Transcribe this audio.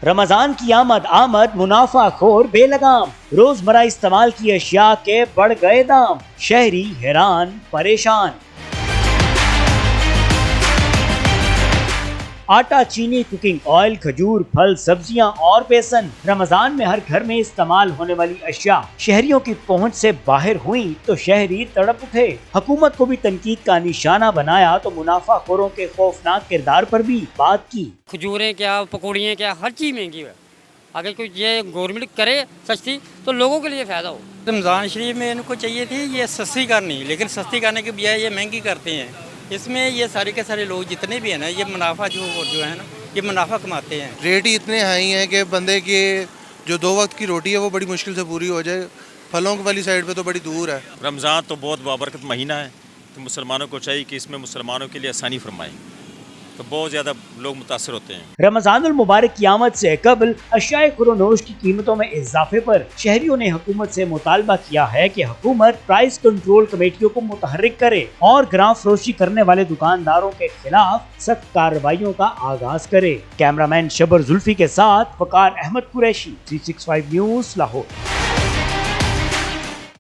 رمضان کی آمد منافع خور بے لگام، روزمرہ استعمال کی اشیاء کے بڑھ گئے دام، شہری حیران پریشان۔ آٹا، چینی، کوکنگ آئل، کھجور، پھل، سبزیاں اور بیسن، رمضان میں ہر گھر میں استعمال ہونے والی اشیاء شہریوں کی پہنچ سے باہر ہوئیں تو شہری تڑپ اٹھے۔ حکومت کو بھی تنقید کا نشانہ بنایا تو منافع خوروں کے خوفناک کردار پر بھی بات کی۔ کھجوریں کیا، پکوڑیاں کیا، ہر چیز مہنگی ہے۔ اگر کوئی یہ گورنمنٹ کرے سستی تو لوگوں کے لیے فائدہ ہو۔ رمضان شریف میں ان کو چاہیے تھی یہ سستی کرنی، لیکن سستی کرنے کے بجائے یہ مہنگی کرتے ہیں۔ اس میں یہ سارے کے سارے لوگ جتنے بھی ہیں نا، یہ منافع جو ہے نا، یہ منافع کماتے ہیں۔ ریٹ ہی اتنے ہائی ہیں کہ بندے کی جو 2 وقت کی روٹی ہے وہ بڑی مشکل سے پوری ہو جائے۔ پھلوں والی سائڈ پہ تو بڑی دور ہے۔ رمضان تو بہت بابرکت مہینہ ہے، تو مسلمانوں کو چاہیے کہ اس میں مسلمانوں کے لیے آسانی فرمائیں، تو بہت زیادہ لوگ متاثر ہوتے ہیں۔ رمضان المبارک کی آمد سے قبل اشیاء خورونوش کی قیمتوں میں اضافے پر شہریوں نے حکومت سے مطالبہ کیا ہے کہ حکومت پرائس کنٹرول کمیٹیوں کو متحرک کرے اور گراں فروشی کرنے والے دکانداروں کے خلاف سخت کارروائیوں کا آغاز کرے۔ کیمرامین شبر زلفی کے ساتھ وقار احمد قریشی، 365 نیوز، لاہور۔